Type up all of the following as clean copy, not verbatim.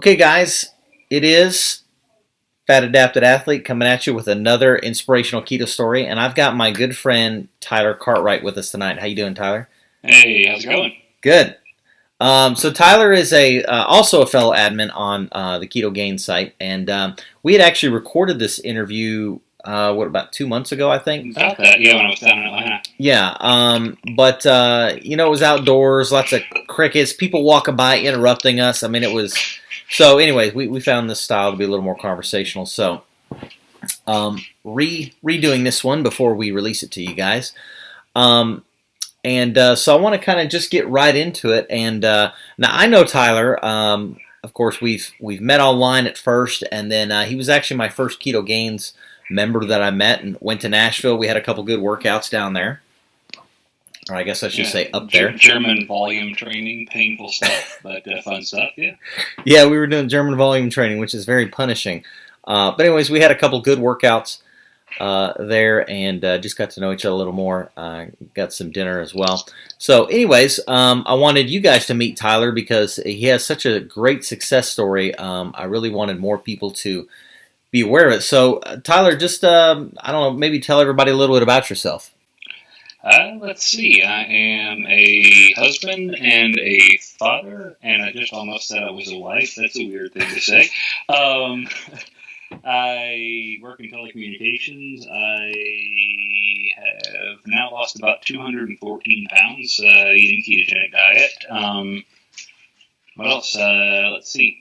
Okay, guys, it is Fat Adapted Athlete coming at you with another inspirational keto story, and I've got my good friend Tyler Cartwright with us tonight. How you doing, Tyler? Hey, how's it going? Good. So Tyler is a also a fellow admin on the Ketogains site, and we had actually recorded this interview. About 2 months ago, I think. About that, yeah, when I was down in Atlanta. Yeah, but it was outdoors, lots of crickets, people walking by interrupting us. I mean, it was so. Anyways, we found this style to be a little more conversational. So, redoing this one before we release it to you guys. So I want to kind of just get right into it. And now I know Tyler. Of course, we've met online at first, and then he was actually my first Ketogains member that I met and went to Nashville. We had a couple good workouts down there. Or I guess I should say up there. German volume training, painful stuff, but fun stuff, yeah. Yeah, we were doing German volume training, which is very punishing. But anyways, we had a couple good workouts there and just got to know each other a little more. Got some dinner as well. So anyways, I wanted you guys to meet Tyler because he has such a great success story. I really wanted more people to be aware of it. So, Tyler, just, I don't know, maybe tell everybody a little bit about yourself. Let's see. I am a husband and a father, and I just almost said I was a wife. That's a weird thing to say. I work in telecommunications. I have now lost about 214 pounds eating ketogenic diet. What else? Let's see.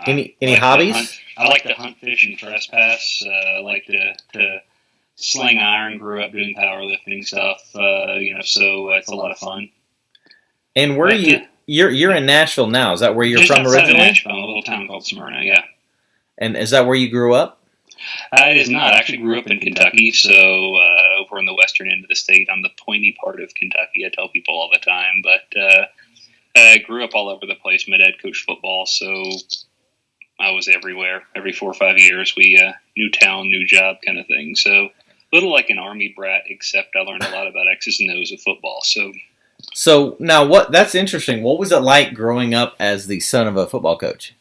Any hobbies? I like to hunt, fish, and trespass. I like to sling iron. Grew up doing powerlifting stuff. So it's a lot of fun. And where are you? You're in Nashville now. Is that where you're just from originally? Nashville, a little town called Smyrna. Yeah. And is that where you grew up? It is not. I actually grew up in Kentucky, so over in the western end of the state, on the pointy part of Kentucky. I tell people all the time, but I grew up all over the place. My dad coached football, so I was everywhere. Every 4 or 5 years, we new town, new job kind of thing. So a little like an army brat, except I learned a lot about X's and O's of football. So now, that's interesting. What was it like growing up as the son of a football coach?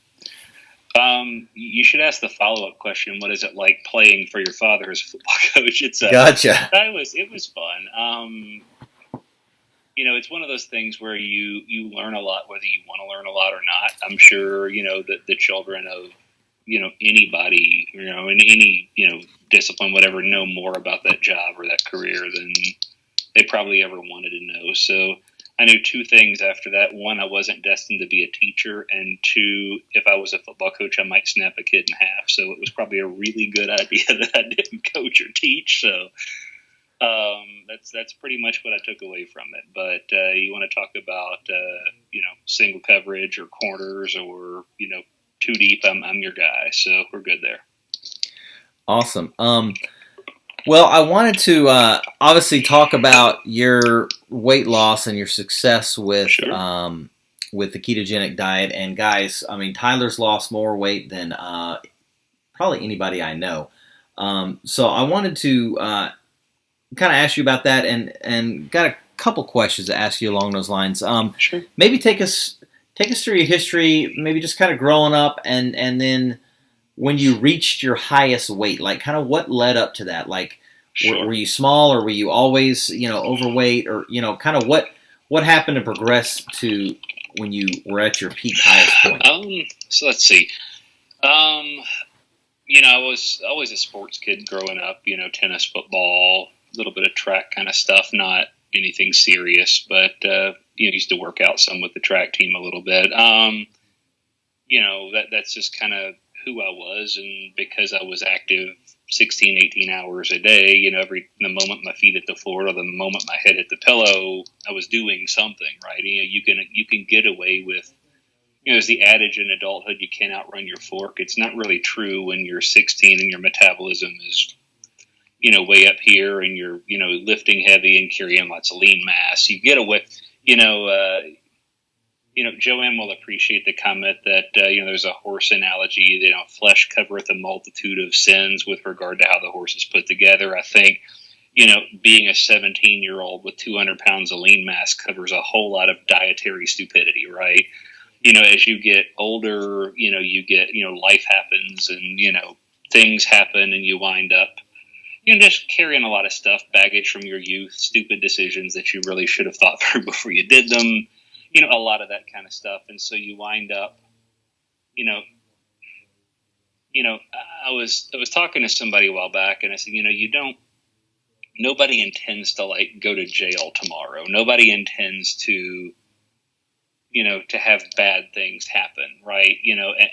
You should ask the follow-up question. What is it like playing for your father as a football coach? Gotcha. It was fun. It's one of those things where you learn a lot, whether you want to learn a lot or not. I'm sure, that the children of, anybody, in any, discipline, whatever, know more about that job or that career than they probably ever wanted to know. So I knew two things after that. One, I wasn't destined to be a teacher. And two, if I was a football coach, I might snap a kid in half. So it was probably a really good idea that I didn't coach or teach. So that's pretty much what I took away from it. But you want to talk about single coverage or corners or too deep, I'm your guy. So we're good there. Awesome. Well, I wanted to obviously talk about your weight loss and your success with Sure. With the ketogenic diet. And guys, I mean, Tyler's lost more weight than probably anybody I know. So I wanted to kind of ask you about that, and got a couple questions to ask you along those lines. Sure. Maybe take us through your history, maybe just kind of growing up, and then when you reached your highest weight, like kind of what led up to that. Like, Sure. were you small, or were you always overweight, or kind of what happened to progress to when you were at your peak highest point? So let's see. I was always a sports kid growing up. Tennis, football, a little bit of track kind of stuff, not anything serious, but used to work out some with the track team a little bit. That's just kind of who I was, and because I was active 16, 18 hours a day, the moment my feet hit the floor or the moment my head hit the pillow, I was doing something, right? You can get away with, there's the adage in adulthood, you can't outrun your fork. It's not really true when you're 16 and your metabolism is, way up here, and you're, lifting heavy and carrying lots of lean mass. You get away, Joanne will appreciate the comment that, there's a horse analogy, flesh covereth a multitude of sins with regard to how the horse is put together. I think, being a 17-year-old with 200 pounds of lean mass covers a whole lot of dietary stupidity, right? as you get older, you get, life happens and, things happen and you wind up, just carrying a lot of stuff, baggage from your youth, stupid decisions that you really should have thought through before you did them, a lot of that kind of stuff. And so you wind up, you know, I was talking to somebody a while back and I said, nobody intends to like go to jail tomorrow. Nobody intends to, to have bad things happen. Right.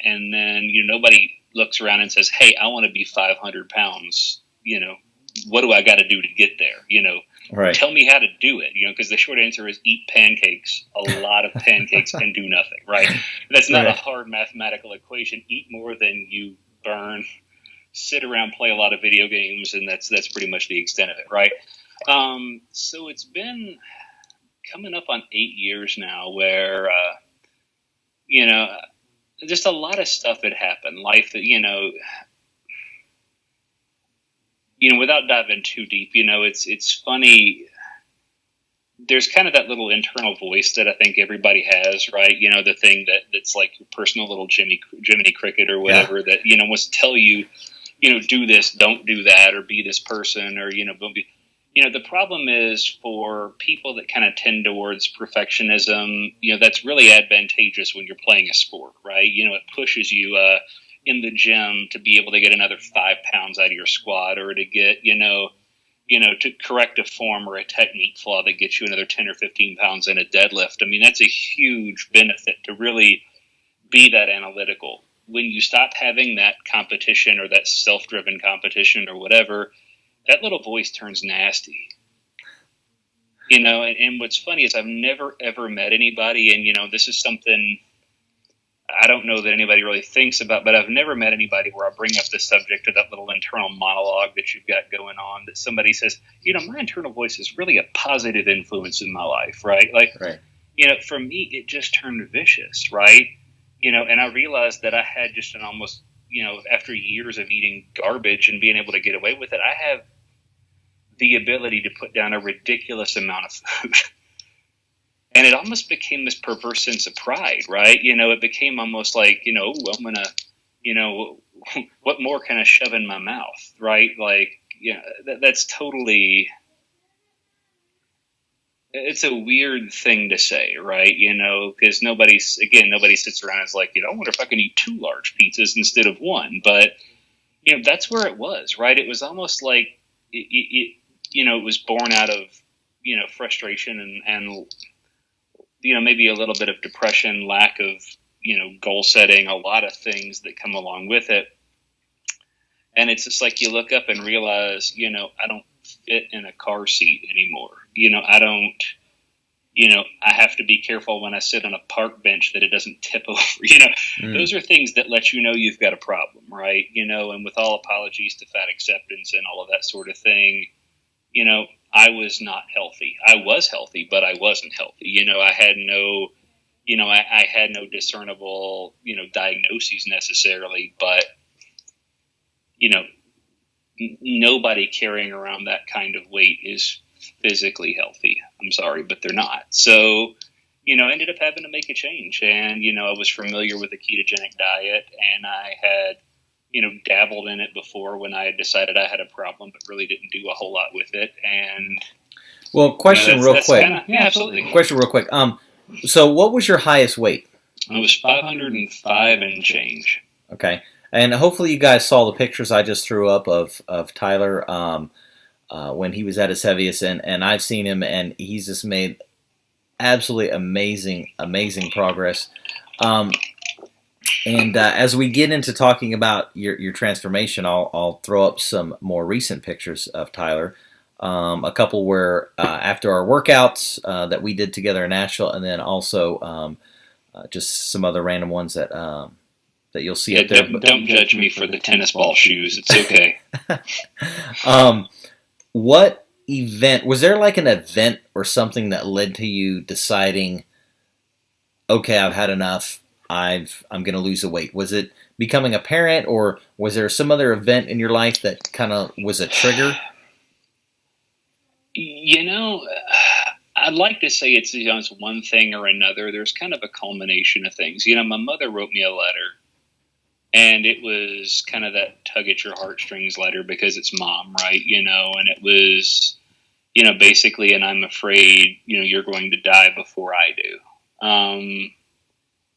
And then, nobody looks around and says, hey, I want to be 500 pounds. What do I got to do to get there? Right. Tell me how to do it, because the short answer is eat pancakes, a lot of pancakes, and do nothing, right? That's not a hard mathematical equation. Eat more than you burn, sit around, play a lot of video games, and that's pretty much the extent of it, right? So it's been coming up on 8 years now where, just a lot of stuff had happened. Life that, without diving too deep, it's funny. There's kind of that little internal voice that I think everybody has, right? The thing that's like your personal little Jiminy Cricket or whatever that, wants to tell you, do this, don't do that, or be this person, or, don't be. The problem is for people that kind of tend towards perfectionism, that's really advantageous when you're playing a sport, right? It pushes you, in the gym to be able to get another 5 pounds out of your squat, or to get, to correct a form or a technique flaw that gets you another 10 or 15 pounds in a deadlift. I mean, that's a huge benefit to really be that analytical. When you stop having that competition or that self-driven competition or whatever, that little voice turns nasty. And what's funny is I've never, ever met anybody, and, this is something I don't know that anybody really thinks about, but I've never met anybody where I bring up the subject of that little internal monologue that you've got going on, that somebody says, my internal voice is really a positive influence in my life, right? Like, right. For me, it just turned vicious, right? And I realized that I had just an almost, after years of eating garbage and being able to get away with it, I have the ability to put down a ridiculous amount of food. And it almost became this perverse sense of pride, right? It became almost like, I'm going to, what more can I shove in my mouth, right? Like, that's totally, it's a weird thing to say, right? Because nobody sits around and is like, I wonder if I can eat 2 large pizzas instead of 1. But, that's where it was, right? It was almost like it was born out of, frustration and maybe a little bit of depression, lack of, goal setting, a lot of things that come along with it. And it's just like you look up and realize, I don't fit in a car seat anymore. I don't, I have to be careful when I sit on a park bench that it doesn't tip over. Those are things that let you know you've got a problem, right? And with all apologies to fat acceptance and all of that sort of thing, I was not healthy. I was healthy, but I wasn't healthy. I had no, I had no discernible, diagnoses necessarily, but, nobody carrying around that kind of weight is physically healthy. I'm sorry, but they're not. So, I ended up having to make a change, and, I was familiar with the ketogenic diet, and I had, dabbled in it before when I had decided I had a problem, but really didn't do a whole lot with it. And question real quick. Absolutely. Question real quick. So what was your highest weight? I was 505 and change. Okay. And hopefully you guys saw the pictures I just threw up of Tyler when he was at his heaviest, and I've seen him, and he's just made absolutely amazing progress. And as we get into talking about your transformation, I'll throw up some more recent pictures of Tyler. A couple where after our workouts that we did together in Nashville, and then also just some other random ones that you'll see up there. Don't judge me for the tennis ball shoes. It's okay. What event was there? Like an event or something that led to you deciding, okay, I've had enough. I'm going to lose the weight. Was it becoming a parent, or was there some other event in your life that kind of was a trigger? I I'd like to say it's, it's one thing or another. There's kind of a culmination of things. My mother wrote me a letter, and it was kind of that tug at your heartstrings letter because it's mom, right? And it was, basically, and I'm afraid, you're going to die before I do.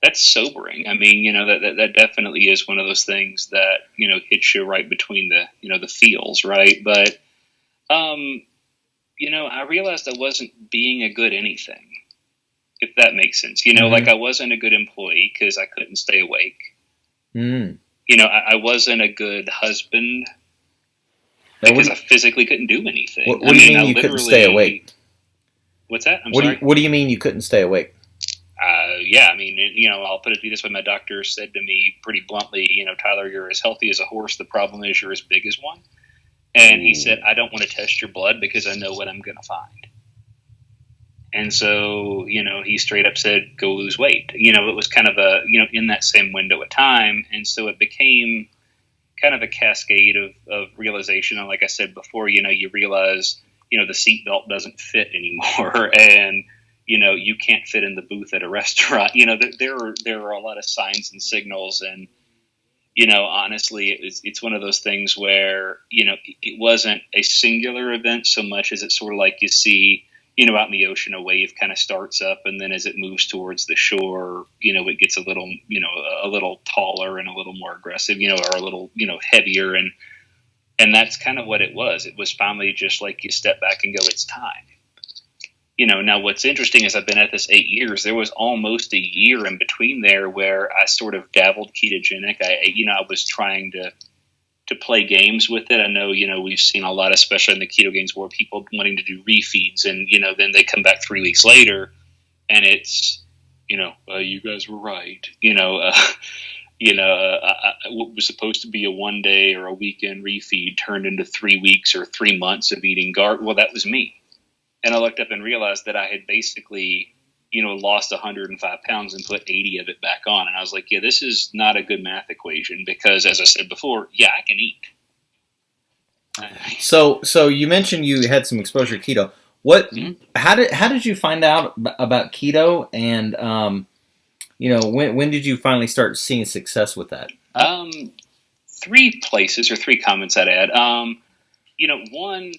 That's sobering. I mean, that definitely is one of those things that, hits you right between the feels, right? But, I realized I wasn't being a good anything, if that makes sense. Like I wasn't a good employee because I couldn't stay awake. I wasn't a good husband because I physically couldn't do anything. What do you mean you couldn't stay awake? What's that? I'm sorry? What do you mean you couldn't stay awake? Yeah, I mean, I'll put it this way. My doctor said to me pretty bluntly, Tyler, you're as healthy as a horse. The problem is you're as big as one. And he said, I don't want to test your blood because I know what I'm going to find. And so, he straight up said, go lose weight. It was kind of in that same window of time. And so it became kind of a cascade of realization. And like I said before, you realize, the seatbelt doesn't fit anymore. And, you can't fit in the booth at a restaurant. There are a lot of signs and signals. And, honestly, it's one of those things where, it wasn't a singular event so much as it's sort of like you see, out in the ocean, a wave kind of starts up, and then as it moves towards the shore, it gets a little taller and a little more aggressive, or a little, heavier. And that's kind of what it was. It was finally just like you step back and go, it's time. Now what's interesting is I've been at this 8 years. There was almost a year in between there where I sort of dabbled ketogenic. I was trying to play games with it. I know, we've seen a lot, especially in the Ketogains world, people wanting to do refeeds, and, then they come back 3 weeks later and it's, you guys were right. What was supposed to be a 1 day or a weekend refeed turned into 3 weeks or 3 months of eating garlic. Well, that was me. And I looked up and realized that I had basically, lost 105 pounds and put 80 of it back on. And I was like, yeah, this is not a good math equation because, as I said before, yeah, I can eat. So you mentioned you had some exposure to keto. How did you find out about keto, and when did you finally start seeing success with that? 3 places or 3 comments I'd add. One,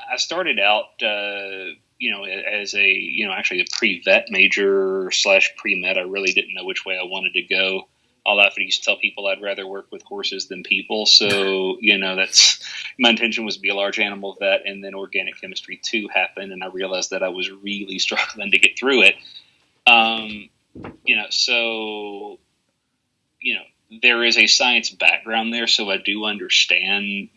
I started out, as actually a pre-vet major / pre-med. I really didn't know which way I wanted to go. All I used to tell people I'd rather work with horses than people. So, that's my intention was to be a large animal vet, and then organic chemistry 2 happened, and I realized that I was really struggling to get through it. So, there is a science background there, so I do understand,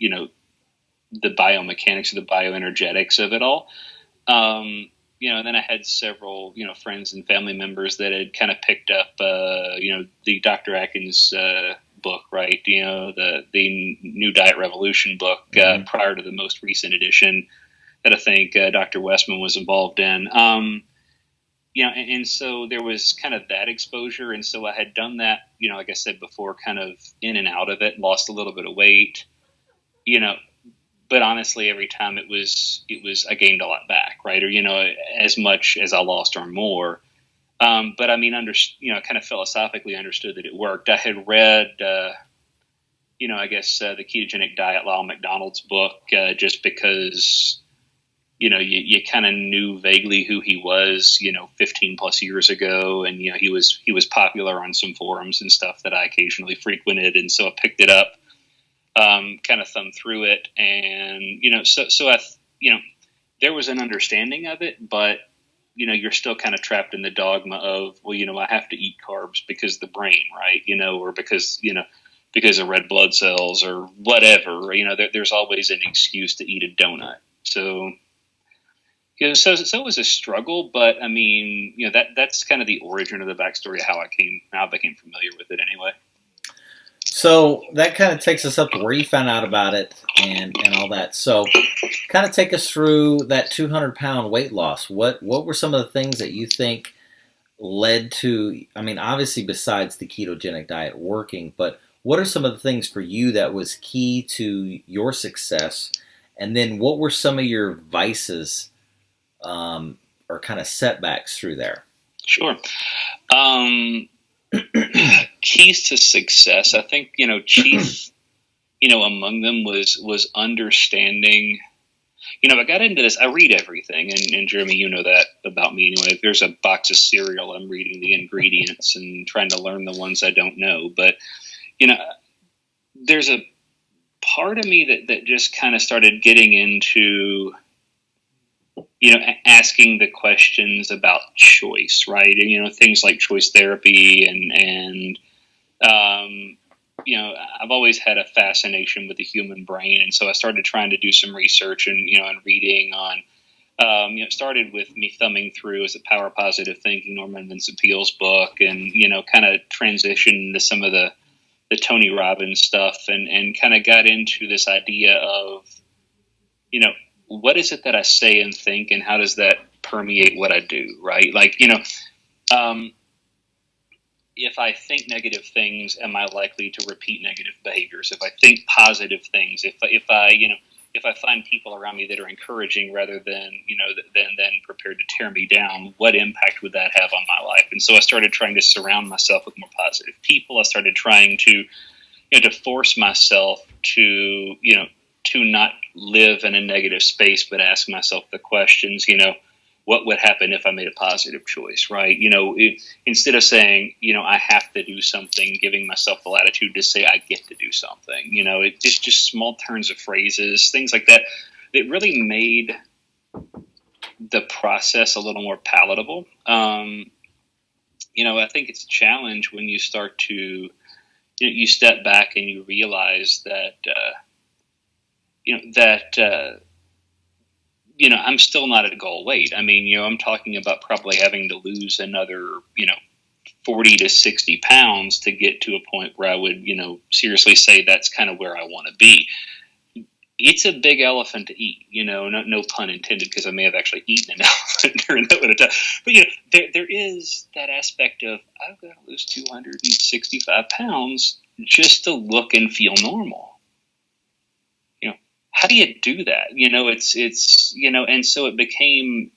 the biomechanics, the bioenergetics of it all. And then I had several, friends and family members that had kind of picked up, the Dr. Atkins book, right? The New Diet Revolution book prior to the most recent edition that I think Dr. Westman was involved in. And so there was kind of that exposure. And so I had done that, like I said before, kind of in and out of it, lost a little bit of weight, but honestly, every time it was I gained a lot back, right? Or, as much as I lost or more. But I mean, kind of philosophically understood that it worked. I had read, the Ketogenic Diet, Lyle McDonald's book, just because, you kind of knew vaguely who he was, 15 plus years ago. And, he was popular on some forums and stuff that I occasionally frequented. And so I picked it up. Kind of thumbed through it, and so I, there was an understanding of it, but you're still kind of trapped in the dogma of, well, I have to eat carbs because the brain, right, or because of red blood cells or whatever, there's always an excuse to eat a donut. So so it was a struggle, but I mean, that's kind of the origin of the backstory of how I became familiar with it anyway. So that kind of takes us up to where you found out about it and all that. So kind of take us through that 200-pound weight loss. What were some of the things that you think led to, I mean, obviously besides the ketogenic diet working, but what are some of the things for you that was key to your success? And then what were some of your vices or kind of setbacks through there? Sure. Keys to success. I think, chief, among them was understanding. I got into this. I read everything, and Jeremy, you know that about me. Anyway, if there's a box of cereal, I'm reading the ingredients and trying to learn the ones I don't know. But there's a part of me that just kind of started getting into, asking the questions about choice, right? And, things like choice therapy and I've always had a fascination with the human brain. And so I started trying to do some research and reading on, it started with me thumbing through as a Power Positive Thinking, Norman Vincent Peale's book, and, kind of transitioned into some of the Tony Robbins stuff and kind of got into this idea of, what is it that I say and think, and how does that permeate what I do, right? Like, if I think negative things, am I likely to repeat negative behaviors? If I think positive things, if I find people around me that are encouraging rather than than prepared to tear me down, what impact would that have on my life? And so I started trying to surround myself with more positive people. I started trying to to force myself to not live in a negative space, but ask myself the questions, what would happen if I made a positive choice, right? Instead of saying, I have to do something, giving myself the latitude to say I get to do something. It's just small turns of phrases, things like that. It really made the process a little more palatable. I think it's a challenge when you start to, you step back and you realize that, I'm still not at goal weight. I mean, I'm talking about probably having to lose another, 40 to 60 pounds to get to a point where I would, seriously say that's kind of where I want to be. It's a big elephant to eat, no pun intended, because I may have actually eaten an elephant during that one time. But, there is that aspect of I've got to lose 265 pounds just to look and feel normal. How do you do that? It's and so it became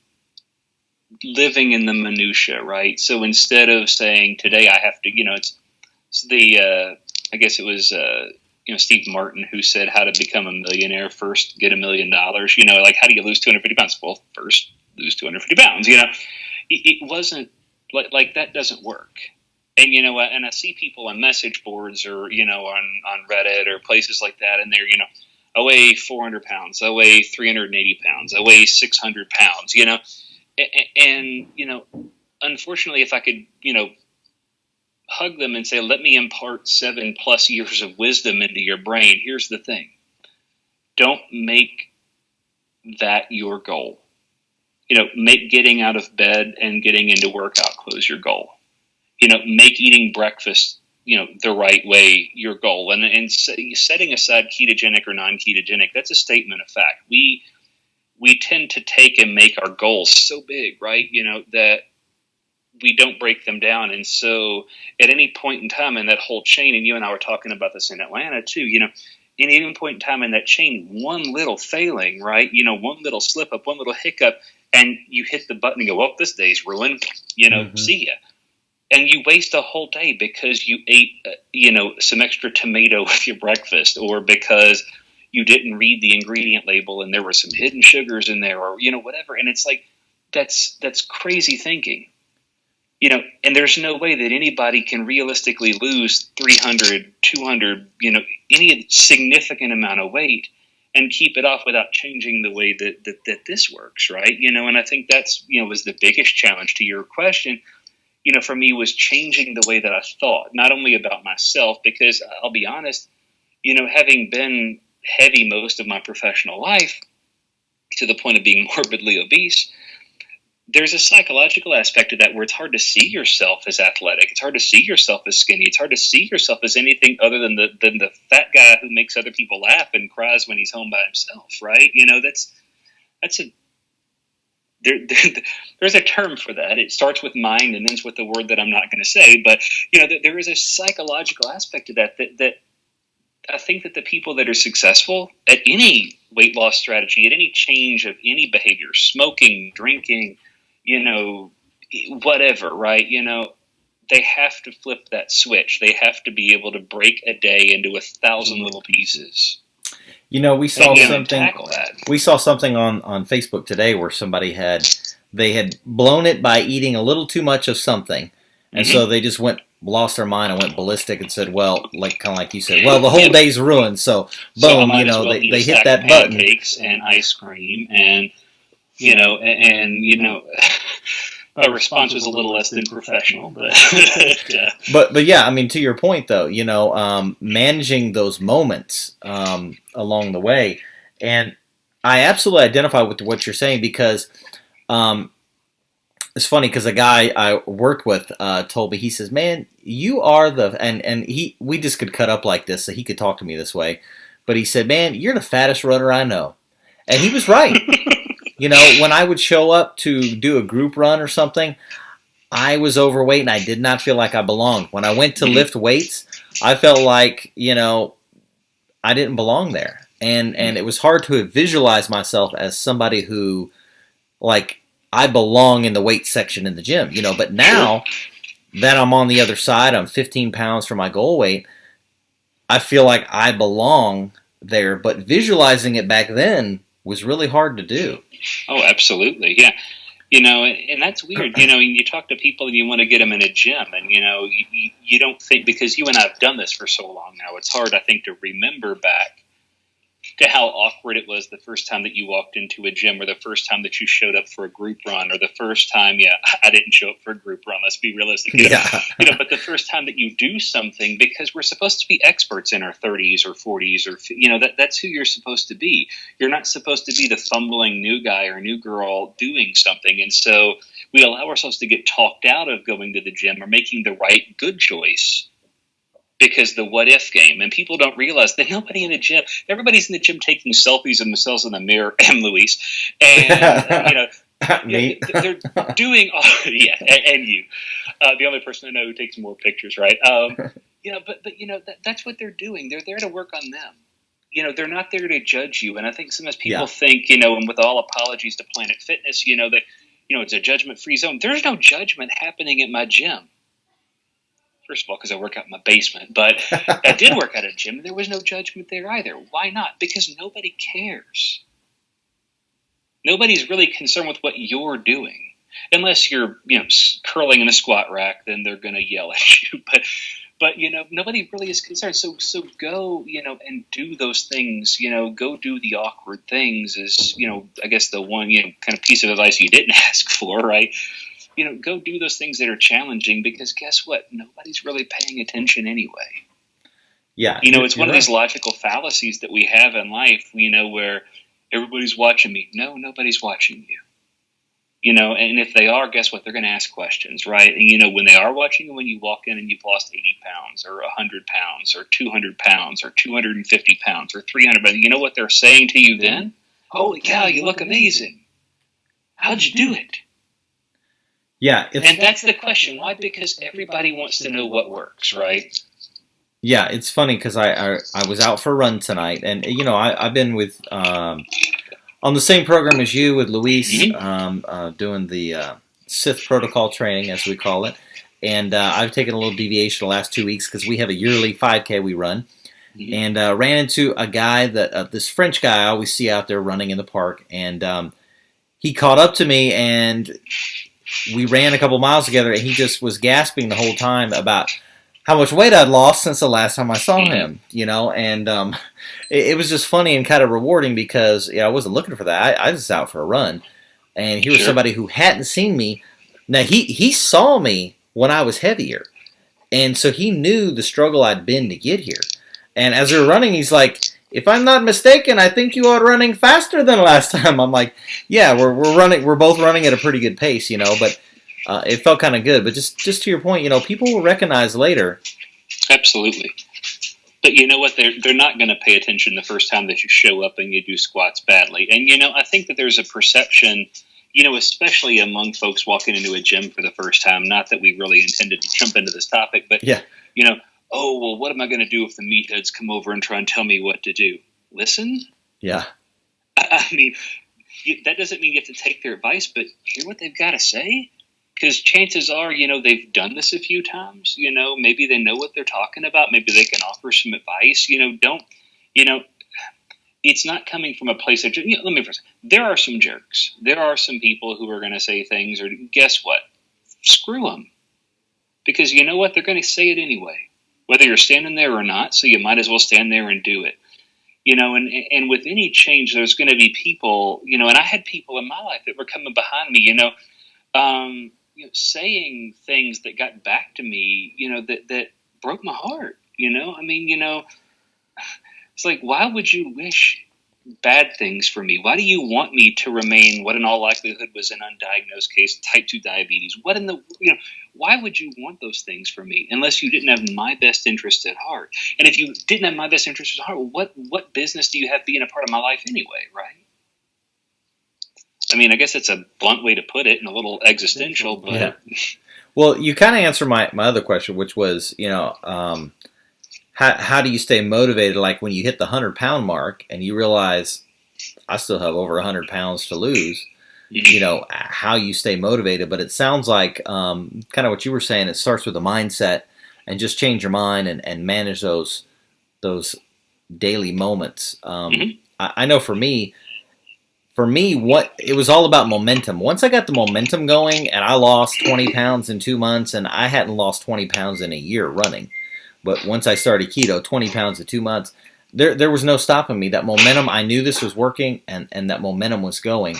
living in the minutia, right? So instead of saying today I have to, it's the, I guess it was, Steve Martin who said how to become a millionaire. First, get $1 million. Like, how do you lose 250 pounds? Well, first lose 250 pounds. It wasn't like that doesn't work. And, and I see people on message boards or, on Reddit or places like that. And they're, I weigh 400 pounds. I weigh 380 pounds. I weigh 600 pounds, and, unfortunately, if I could, hug them and say, let me impart 7+ years of wisdom into your brain. Here's the thing. Don't make that your goal. Make getting out of bed and getting into workout clothes your goal. Make eating breakfast the right way your goal, and setting aside ketogenic or non-ketogenic, that's a statement of fact. We tend to take and make our goals so big, right? That we don't break them down. And so at any point in time in that whole chain, and you and I were talking about this in Atlanta too, at any point in time in that chain, one little failing, right? One little slip up, one little hiccup, and you hit the button and go, well, this day's ruined, see ya. And you waste a whole day because you ate, some extra tomato with your breakfast, or because you didn't read the ingredient label and there were some hidden sugars in there, or, whatever. And it's like, that's crazy thinking, and there's no way that anybody can realistically lose 300, 200, any significant amount of weight and keep it off without changing the way that this works. Right. And I think that's, was the biggest challenge to your question. For me, was changing the way that I thought, not only about myself, because I'll be honest, having been heavy most of my professional life to the point of being morbidly obese, there's a psychological aspect to that where it's hard to see yourself as athletic. It's hard to see yourself as skinny. It's hard to see yourself as anything other than the fat guy who makes other people laugh and cries when he's home by himself, right? There's a term for that. It starts with mind and ends with the word that I'm not going to say. But there is a psychological aspect to that I think that the people that are successful at any weight loss strategy, at any change of any behavior, smoking, drinking, you know, whatever, right? You know, they have to flip that switch. They have to be able to break a day into 1,000 little pieces. You know, we saw something. Tackle that. We saw something on Facebook today where somebody had blown it by eating a little too much of something, and so they just lost their mind and went ballistic and said, well, kind of like you said, well, the whole day's ruined. So boom, you know, they hit that button. Pancakes and ice cream, and you know, my response was a little less than professional, but yeah, I mean, to your point though, you know, managing those moments along the way, and I absolutely identify with what you're saying because it's funny because a guy I worked with told me, he says, "Man, you are we just could cut up like this, so he could talk to me this way, but he said, "Man, you're the fattest runner I know," and he was right. You know, when I would show up to do a group run or something, I was overweight and I did not feel like I belonged. When I went to lift weights, I felt like, you know, I didn't belong there. And it was hard to visualize myself as somebody who, like, I belong in the weight section in the gym, you know. But now that I'm on the other side, I'm 15 pounds from my goal weight, I feel like I belong there. But visualizing it back then was really hard to do. Oh, absolutely. Yeah. You know, and that's weird. You know, you talk to people and you want to get them in a gym, and, you know, you don't think, because you and I have done this for so long now, it's hard, I think, to remember back to how awkward it was the first time that you walked into a gym, or the first time that you showed up for a group run, or the first time, I didn't show up for a group run, let's be realistic. You know, but the first time that you do something, because we're supposed to be experts in our 30s or 40s, or, you know, that's who you're supposed to be. You're not supposed to be the fumbling new guy or new girl doing something. And so we allow ourselves to get talked out of going to the gym or making the right, good choice, because the what if game, and people don't realize that everybody's in the gym taking selfies of themselves in the mirror, and Luis, and you know, they're doing and you, the only person I know who takes more pictures, right? You know, but you know, that's what they're doing. They're there to work on them. You know, they're not there to judge you. And I think sometimes people think, you know, and with all apologies to Planet Fitness, you know, that, you know, it's a judgment-free zone. There's no judgment happening at my gym. First of all, because I work out in my basement, but I did work at a gym, and there was no judgment there either. Why not? Because nobody cares. Nobody's really concerned with what you're doing, unless you're, you know, curling in a squat rack. Then they're going to yell at you. But you know, nobody really is concerned. So go, you know, and do those things. You know, go do the awkward things. Is, you know, I guess the one, you know, kind of piece of advice you didn't ask for, right? You know, go do those things that are challenging, because guess what? Nobody's really paying attention anyway. Yeah. You know, it's one of these logical fallacies that we have in life, you know, where everybody's watching me. No, nobody's watching you. You know, and if they are, guess what? They're going to ask questions, right? And, you know, when they are watching you, when you walk in and you've lost 80 pounds or 100 pounds or 200 pounds or 250 pounds or 300 pounds, you know what they're saying to you then? Holy cow, you look amazing. How'd you do it? Yeah. And that's the question. Why? Because everybody wants to know what works, right? Yeah, it's funny because I was out for a run tonight, and, you know, I've been with on the same program as you with Luis, doing the Sith protocol training, as we call it, and I've taken a little deviation the last 2 weeks because we have a yearly 5K we run, and ran into a guy this French guy I always see out there running in the park, and he caught up to me, and we ran a couple miles together, and he just was gasping the whole time about how much weight I'd lost since the last time I saw him, you know, and it was just funny and kind of rewarding because, I wasn't looking for that. I was just out for a run, and he was somebody who hadn't seen me. Now, he saw me when I was heavier, and so he knew the struggle I'd been to get here. And as we were running, he's like, if I'm not mistaken, I think you are running faster than last time. I'm like, yeah, we're both running at a pretty good pace, you know, but it felt kind of good. But just to your point, you know, people will recognize later. Absolutely. But you know what? They're not going to pay attention the first time that you show up and you do squats badly. And, you know, I think that there's a perception, you know, especially among folks walking into a gym for the first time, not that we really intended to jump into this topic, but, you know, oh, well, what am I going to do if the meatheads come over and try and tell me what to do? Listen? Yeah. I mean, that doesn't mean you have to take their advice, but hear what they've got to say. Because chances are, they've done this a few times. Maybe they know what they're talking about. Maybe they can offer some advice. It's not coming from a place of, let me first, there are some jerks. There are some people who are going to say things, or guess what? Screw them. Because you know what? They're going to say it anyway, whether you're standing there or not. So you might as well stand there and do it. And with any change, there's going to be people, and I had people in my life that were coming behind me, saying things that got back to me, that broke my heart. It's like, why would you wish bad things for me? Why do you want me to remain what in all likelihood was an undiagnosed case, type 2 diabetes? Why would you want those things for me unless you didn't have my best interest at heart? And if you didn't have my best interest at heart, what business do you have being a part of my life anyway, right? I mean, I guess it's a blunt way to put it and a little existential, but... Yeah. Well, you kind of answered my other question, which was, how do you stay motivated? Like when you hit the 100-pound mark and you realize I still have over 100 pounds to lose, how you stay motivated. But it sounds like kind of what you were saying, it starts with a mindset and just change your mind and manage those daily moments. I know for me, what it was all about momentum. Once I got the momentum going and I lost 20 pounds in 2 months, and I hadn't lost 20 pounds in a year running. But once I started keto, 20 pounds in 2 months, there was no stopping me. That momentum, I knew this was working, and that momentum was going.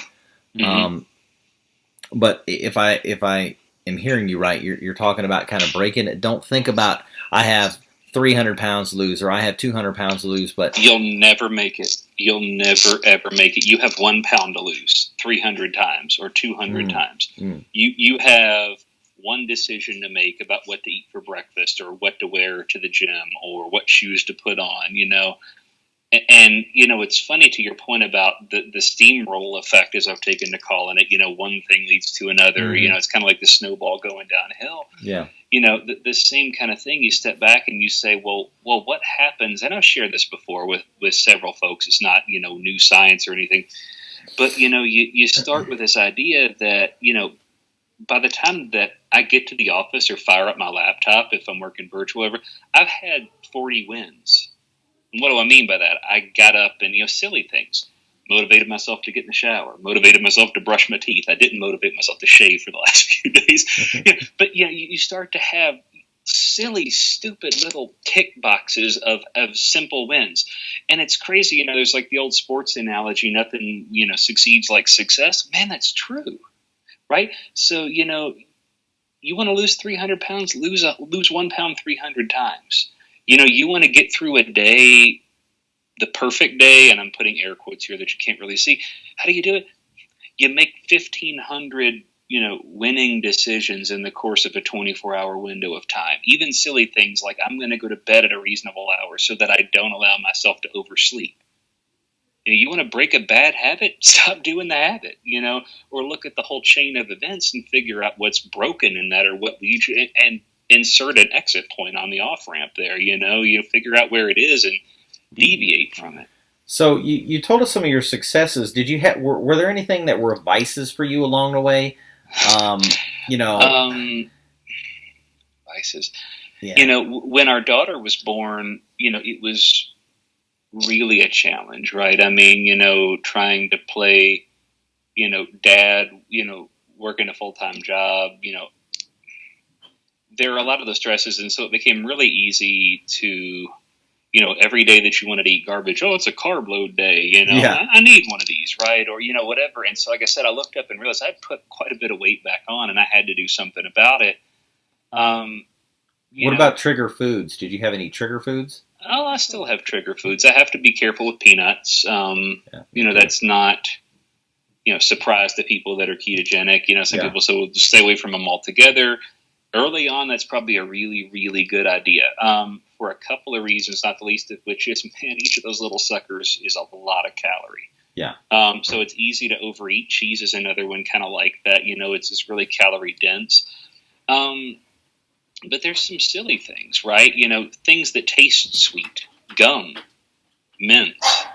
But if I am hearing you right, you're talking about kind of breaking it. Don't think about I have 300 pounds to lose or I have 200 pounds to lose. But you'll never make it. You'll never ever make it. You have 1 pound to lose 300 times or 200 times. You have one decision to make about what to eat for breakfast or what to wear to the gym or what shoes to put on, And, it's funny to your point about the steamroll effect, as I've taken to calling it, one thing leads to another, it's kind of like the snowball going downhill. Yeah. The same kind of thing, you step back and you say, well, what happens? And I've shared this before with several folks. It's not, new science or anything, but, you start with this idea that, by the time that I get to the office or fire up my laptop, if I'm working virtual, I've had 40 wins. And what do I mean by that? I got up and, silly things. Motivated myself to get in the shower. Motivated myself to brush my teeth. I didn't motivate myself to shave for the last few days. But, you start to have silly, stupid little tick boxes of simple wins. And it's crazy. There's like the old sports analogy, nothing, succeeds like success. Man, that's true. Right? So, you want to lose 300 pounds, lose 1 pound 300 times. You want to get through a day, the perfect day, and I'm putting air quotes here that you can't really see. How do you do it? You make 1,500, winning decisions in the course of a 24-hour window of time. Even silly things like I'm going to go to bed at a reasonable hour so that I don't allow myself to oversleep. You want to break a bad habit? Stop doing the habit, or look at the whole chain of events and figure out what's broken in that or what leads you and insert an exit point on the off ramp there. You figure out where it is and deviate from it. So you told us some of your successes. Did you were there anything that were vices for you along the way? Vices. Yeah. When our daughter was born, it was really a challenge, right? I mean, trying to play, dad, working a full-time job, there are a lot of those stresses. And so it became really easy to, every day that you wanted to eat garbage, oh, it's a carb load day, I need one of these, right? Or, whatever. And so, like I said, I looked up and realized I'd put quite a bit of weight back on and I had to do something about it. What about trigger foods? Did you have any trigger foods? Oh, I still have trigger foods. I have to be careful with peanuts. That's not, surprise to people that are ketogenic. Some people say, well, stay away from them altogether. Early on, that's probably a really, really good idea for a couple of reasons, not the least of which is, man, each of those little suckers is a lot of calorie. Yeah. So it's easy to overeat. Cheese is another one kind of like that. It's just really calorie dense. But there's some silly things, right? Things that taste sweet, gum, mints,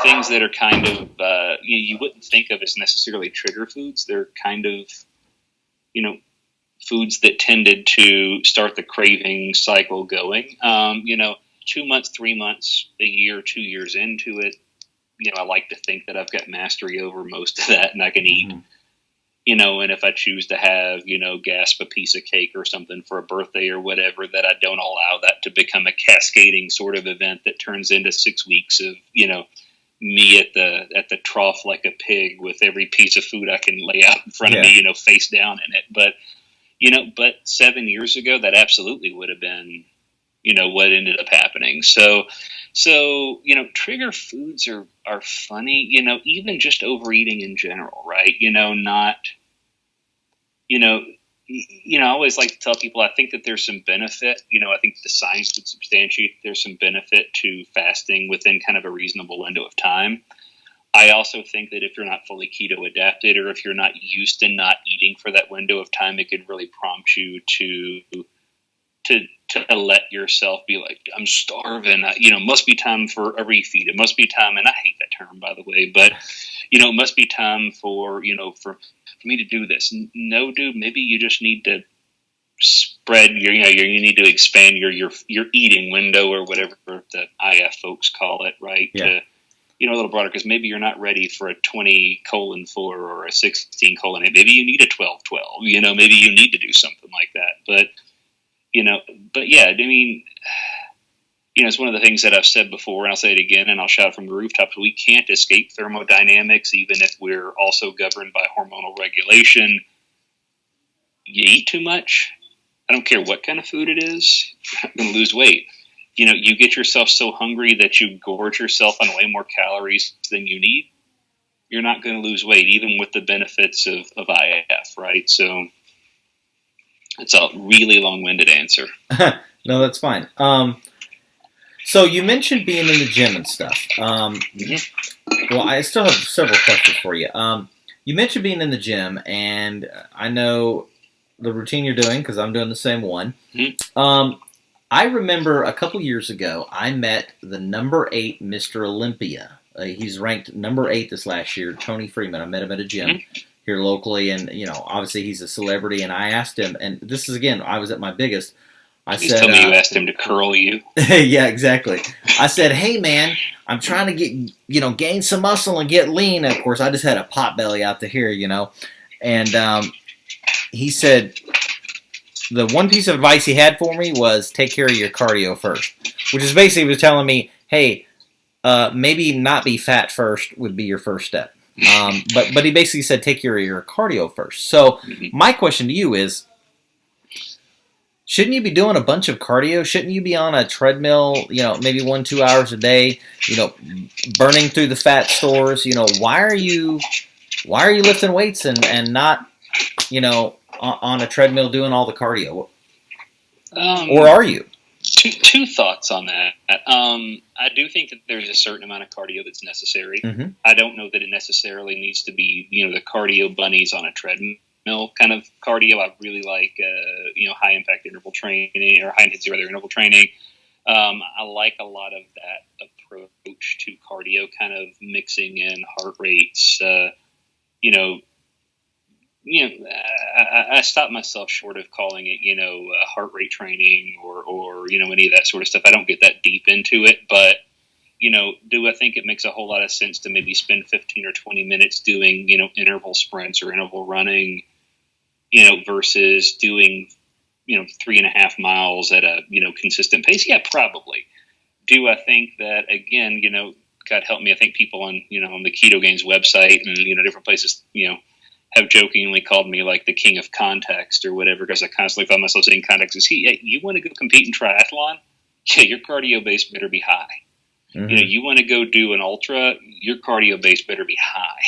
things that are kind of, you wouldn't think of as necessarily trigger foods. They're kind of, foods that tended to start the craving cycle going. 2 months, 3 months, a year, 2 years into it, I like to think that I've got mastery over most of that, and I can eat. And if I choose to have, gasp a piece of cake or something for a birthday or whatever, that I don't allow that to become a cascading sort of event that turns into 6 weeks of, me at the trough like a pig with every piece of food I can lay out in front of me, face down in it. But 7 years ago, that absolutely would have been, what ended up happening. So, trigger foods are funny, even just overeating in general, right? I always like to tell people, I think that there's some benefit, I think the science would substantiate there's some benefit to fasting within kind of a reasonable window of time. I also think that if you're not fully keto adapted, or if you're not used to not eating for that window of time, it could really prompt you to let yourself be like, I'm starving, must be time for a refeed. It must be time, and I hate that term, by the way, but, it must be time for me to do this. No, dude, maybe you just need to spread you need to expand your eating window, or whatever the IF folks call it, right? Yeah. A little broader, because maybe you're not ready for a 20:4 or a 16:8. Maybe you need a 12:12. Maybe you need to do something like that. But yeah, I mean, it's one of the things that I've said before, and I'll say it again, and I'll shout from the rooftops: we can't escape thermodynamics, even if we're also governed by hormonal regulation. You eat too much, I don't care what kind of food it is, you're going to lose weight. You get yourself so hungry that you gorge yourself on way more calories than you need, you're not going to lose weight, even with the benefits of IF, right? So it's a really long-winded answer. No, that's fine. So you mentioned being in the gym and stuff. Well, I still have several questions for you. You mentioned being in the gym, and I know the routine you're doing because I'm doing the same one. I remember a couple years ago, I met the number 8 Mr. Olympia. He's ranked number 8 this last year, Tony Freeman. I met him at a gym here locally, and obviously he's a celebrity. And I asked him, and this is again, I was at my biggest. Please tell me you asked him to curl you. Yeah, exactly. I said, "Hey man, I'm trying to get gain some muscle and get lean." Of course, I just had a pot belly out to here, and he said the one piece of advice he had for me was take care of your cardio first, which is basically was telling me, hey, maybe not be fat first would be your first step. But he basically said take care of your cardio first. So my question to you is, shouldn't you be doing a bunch of cardio? Shouldn't you be on a treadmill, maybe 1-2 hours a day, burning through the fat stores? Why are you lifting weights and not, on a treadmill doing all the cardio? Or are you? Two thoughts on that. I do think that there's a certain amount of cardio that's necessary. I don't know that it necessarily needs to be, the cardio bunnies on a treadmill kind of cardio. I really like, high impact interval training, or high intensity interval training. I like a lot of that approach to cardio, kind of mixing in heart rates. I stopped myself short of calling it, heart rate training or any of that sort of stuff. I don't get that deep into it, but, do I think it makes a whole lot of sense to maybe spend 15 or 20 minutes doing, interval sprints or interval running, versus doing, 3.5 miles at a, consistent pace? Yeah, probably. Do I think that, again, God help me, I think people on, on the Ketogains website and, different places, have jokingly called me like the king of context or whatever, because I constantly find myself saying context is key. Hey, you want to go compete in triathlon? Yeah, your cardio base better be high. You want to go do an ultra, your cardio base better be high.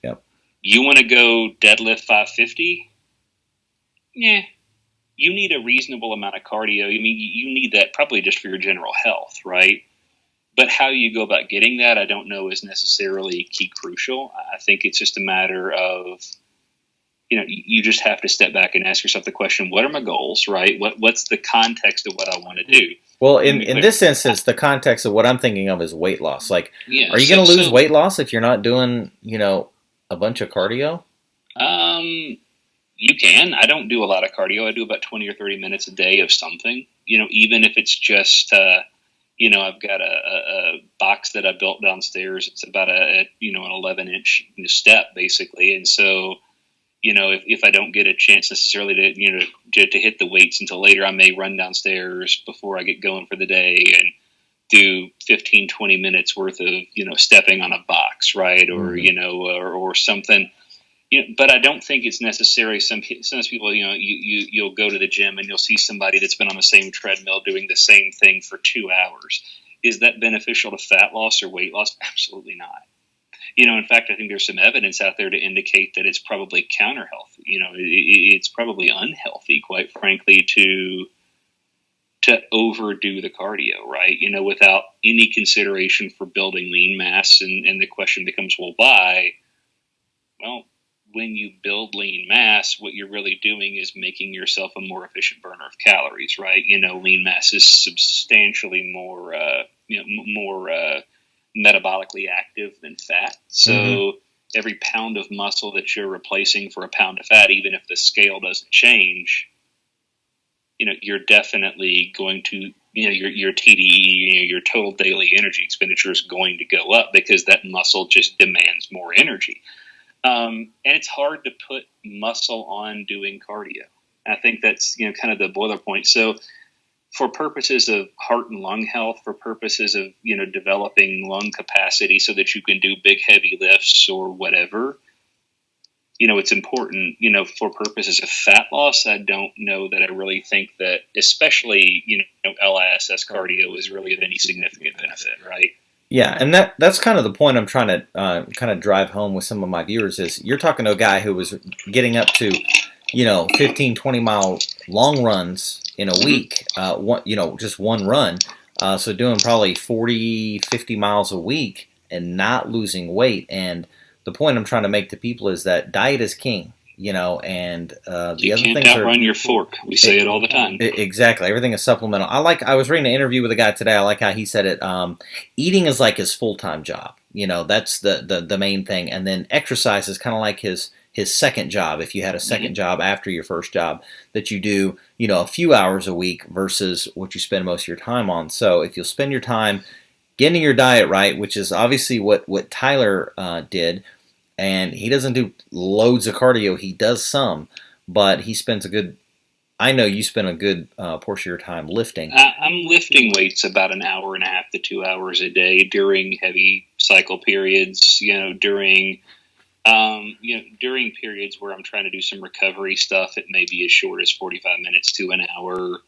Yep. You want to go deadlift 550? Yeah, you need a reasonable amount of cardio. I mean, you need that probably just for your general health, right? But how you go about getting that, I don't know is necessarily key crucial. I think it's just a matter of, you just have to step back and ask yourself the question, what are my goals, right? What's the context of what I want to do? Well, in this instance, the context of what I'm thinking of is weight loss. Like, Yeah, are you going to lose weight loss if you're not doing, a bunch of cardio? You can. I don't do a lot of cardio. I do about 20 or 30 minutes a day of something, even if it's just, I've got a box that I built downstairs. It's about an 11-inch step basically. And so, if I don't get a chance necessarily to hit the weights until later, I may run downstairs before I get going for the day and do 15, 20 minutes worth of, stepping on a box, right. Or, or something. But I don't think it's necessary. Sometimes people, you'll go to the gym and you'll see somebody that's been on the same treadmill doing the same thing for 2 hours. Is that beneficial to fat loss or weight loss? Absolutely not. In fact, I think there's some evidence out there to indicate that it's probably counter healthy. It's probably unhealthy, quite frankly, to overdo the cardio, right? Without any consideration for building lean mass. And the question becomes, well, why? Well, when you build lean mass, what you're really doing is making yourself a more efficient burner of calories, right? Lean mass is substantially more, metabolically active than fat. So every pound of muscle that you're replacing for a pound of fat, even if the scale doesn't change, you're definitely going to, your TDE, your total daily energy expenditure is going to go up because that muscle just demands more energy. And it's hard to put muscle on doing cardio. I think that's, kind of the boiler point. So for purposes of heart and lung health, for purposes of, developing lung capacity so that you can do big, heavy lifts or whatever, it's important, for purposes of fat loss. I don't know that I really think that, especially, LISS cardio is really of any significant benefit, right? Yeah, and that's kind of the point I'm trying to kind of drive home with some of my viewers is you're talking to a guy who was getting up to, 15, 20-mile long runs in a week, just one run. So doing probably 40, 50 miles a week and not losing weight. And the point I'm trying to make to people is that diet is king. And the other things outrun your fork. We say it all the time. Exactly. Everything is supplemental. I was reading an interview with a guy today. I like how he said it. Eating is like his full-time job. That's the main thing. And then exercise is kind of like his second job. If you had a second job after your first job that you do, a few hours a week versus what you spend most of your time on. So if you'll spend your time getting your diet right, which is obviously what Tyler did, and he doesn't do loads of cardio. He does some, but he spends I know you spend a good portion of your time lifting. I'm lifting weights about an hour and a half to 2 hours a day during heavy cycle periods, during periods where I'm trying to do some recovery stuff. It may be as short as 45 minutes to an hour.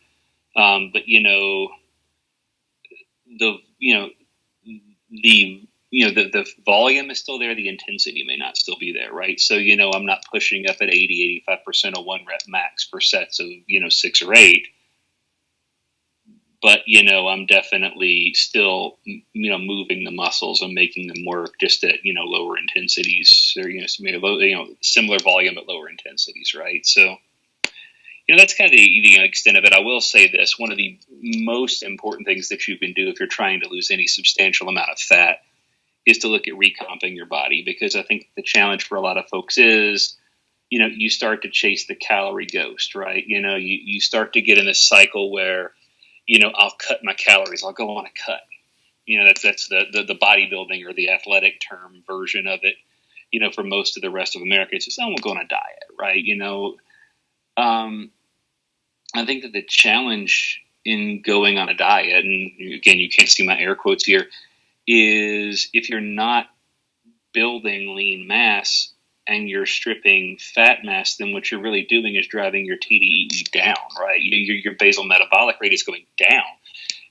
But the volume is still there. The intensity may not still be there, right? So, I'm not pushing up at 80, 85% of one rep max for sets of, 6 or 8. But, I'm definitely still, moving the muscles and making them work just at, lower intensities or, similar volume at lower intensities, right? So, that's kind of the extent of it. I will say this. One of the most important things that you can do if you're trying to lose any substantial amount of fat is to look at recomping your body, because I think the challenge for a lot of folks is, you start to chase the calorie ghost, right? You start to get in this cycle where, I'll cut my calories. I'll go on a cut. That's the bodybuilding or the athletic term version of it. For most of the rest of America, it's just, I won't go on a diet, right? I think that the challenge in going on a diet, and again, you can't see my air quotes here, is if you're not building lean mass and you're stripping fat mass, then what you're really doing is driving your TDEE down, right? Your basal metabolic rate is going down.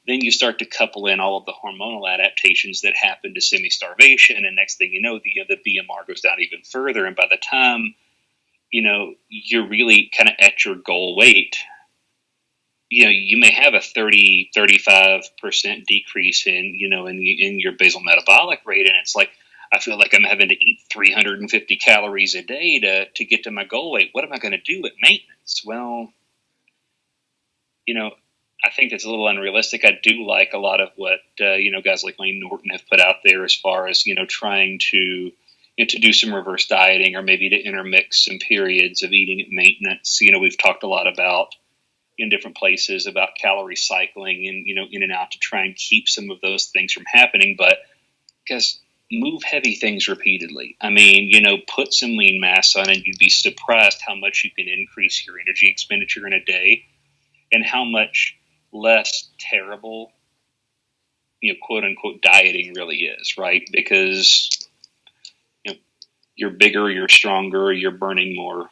Then you start to couple in all of the hormonal adaptations that happen to semi-starvation, and next thing you know, the BMR goes down even further. And by the time, you're really kind of at your goal weight, you may have a 30-35% decrease in your basal metabolic rate. And it's like, I feel like I'm having to eat 350 calories a day to get to my goal weight. What am I going to do at maintenance? Well, I think it's a little unrealistic. I do like a lot of what, guys like Lane Norton have put out there as far as, trying to do some reverse dieting, or maybe to intermix some periods of eating at maintenance. We've talked a lot about in different places about calorie cycling and, in and out to try and keep some of those things from happening. But because move heavy things repeatedly. I mean, put some lean mass on and you'd be surprised how much you can increase your energy expenditure in a day and how much less terrible, quote unquote, dieting really is, right? Because you're bigger, you're stronger, you're burning more,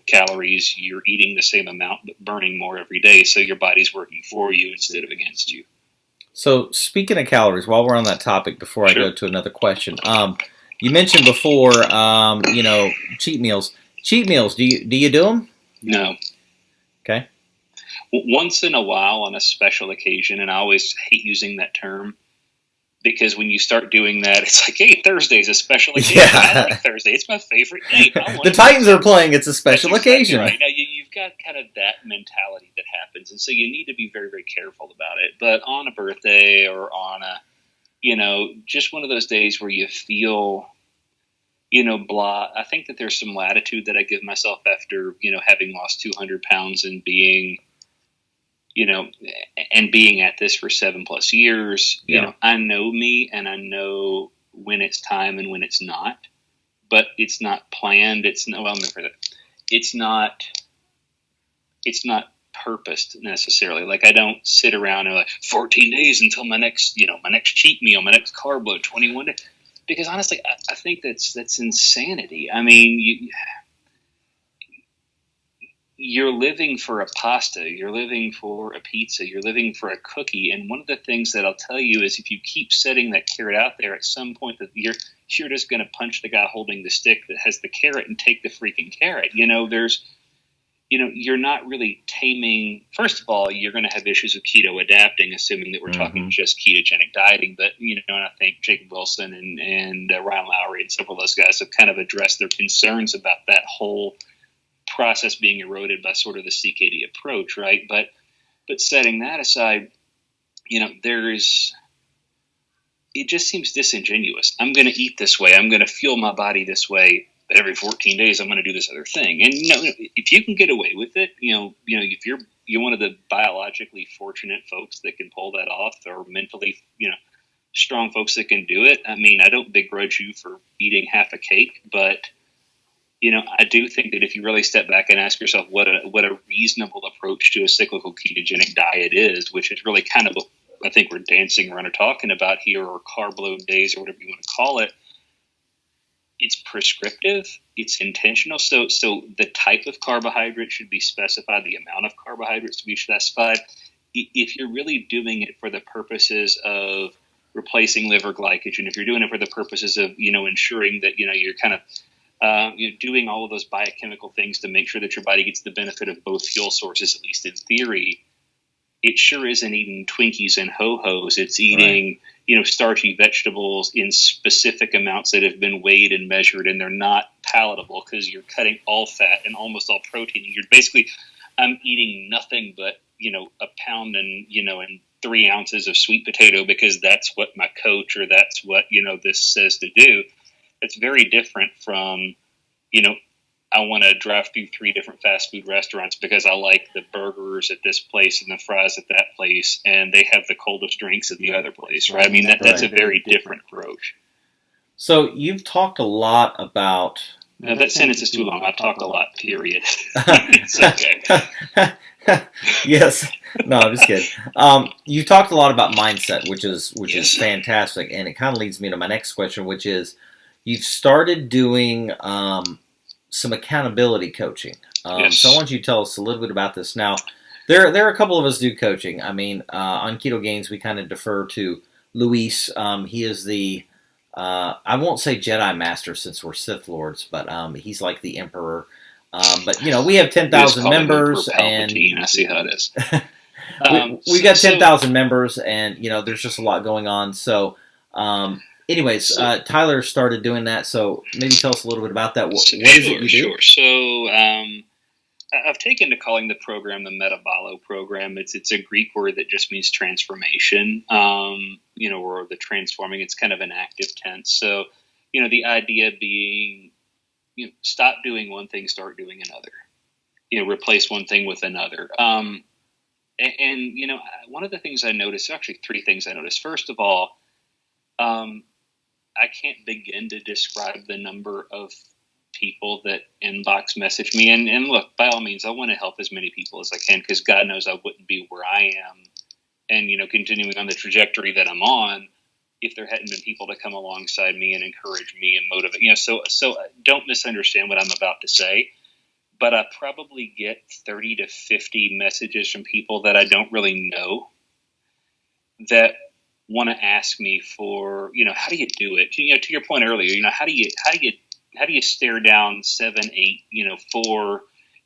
calories, you're eating the same amount, but burning more every day. So your body's working for you instead of against you. So speaking of calories, while we're on that topic, before I Sure. go to another question, you mentioned before, cheat meals. Cheat meals, do you do them? No. Okay. Once in a while on a special occasion, and I always hate using that term, because when you start doing that, it's like, hey, Thursday's a special occasion. Yeah. I like Thursday. It's my favorite day. The Titans are playing. It's a special occasion. Right. Now, you've got kind of that mentality that happens, and so you need to be very, very careful about it. But on a birthday or on a, just one of those days where you feel, blah, I think that there's some latitude that I give myself after, having lost 200 pounds and being at this for 7+ years. I know me, and I know when it's time and when it's not, but it's not planned. It's not purposed necessarily. Like, I don't sit around and 14 days until my next cheat meal, my next carb load, 21 days. Because honestly, I think that's insanity. I mean, you're living for a pasta, you're living for a pizza, you're living for a cookie. And one of the things that I'll tell you is, if you keep setting that carrot out there, at some point that you're just going to punch the guy holding the stick that has the carrot and take the freaking carrot. You're not really taming. First of all, you're going to have issues with keto adapting, assuming that we're talking just ketogenic dieting. But, and I think Jacob Wilson and Ryan Lowry and several of those guys have kind of addressed their concerns about that whole process being eroded by sort of the CKD approach, right? But setting that aside, it just seems disingenuous. I'm going to eat this way. I'm going to fuel my body this way. But every 14 days, I'm going to do this other thing. And if you can get away with it, if you're one of the biologically fortunate folks that can pull that off, or mentally, strong folks that can do it. I mean, I don't begrudge you for eating half a cake, but I do think that if you really step back and ask yourself what a reasonable approach to a cyclical ketogenic diet is, which is really kind of what I think we're dancing around or talking about here, or carb load days, or whatever you want to call it. It's prescriptive, it's intentional. So the type of carbohydrate should be specified, the amount of carbohydrates to be specified. If you're really doing it for the purposes of replacing liver glycogen, if you're doing it for the purposes of, ensuring that, you're kind of doing all of those biochemical things to make sure that your body gets the benefit of both fuel sources, at least in theory, it sure isn't eating Twinkies and Ho-Hos. It's eating, starchy vegetables in specific amounts that have been weighed and measured, and they're not palatable because you're cutting all fat and almost all protein. You're basically, I'm eating nothing but, a pound and 3 ounces of sweet potato because that's what my coach, or that's what, this says to do. It's very different from, I want to drive through 3 different fast food restaurants because I like the burgers at this place and the fries at that place, and they have the coldest drinks at the other place, right? I mean, that's a very different approach. So you've talked a lot about... No, that sentence is too long. I talk a lot, period. It's okay. Yes. No, I'm just kidding. You talked a lot about mindset, which is fantastic, and it kind of leads me to my next question, which is, you've started doing some accountability coaching. Yes. So I want you to tell us a little bit about this. Now, there are a couple of us do coaching. I mean, on Ketogains, we kind of defer to Luis. He is the, I won't say Jedi Master since we're Sith Lords, but he's like the Emperor. But, we have 10,000 members. And I see how it is. we got 10,000 members, and, there's just a lot going on. So anyways, So, Tyler started doing that, so maybe tell us a little bit about that. What is it sure, you do? sure. So, I've taken to calling the program the Metabolo program. It's a Greek word that just means transformation, or the transforming. It's kind of an active tense. So, the idea being, stop doing one thing, start doing another. Replace one thing with another. One of the things I noticed, actually three things I noticed. First of all, I can't begin to describe the number of people that inbox message me. And look, by all means, I want to help as many people as I can, because God knows I wouldn't be where I am and, continuing on the trajectory that I'm on if there hadn't been people to come alongside me and encourage me and motivate. So don't misunderstand what I'm about to say, but I probably get 30 to 50 messages from people that I don't really know that want to ask me for, how do you do it? To your point earlier, how do you stare down 7, 8, 4,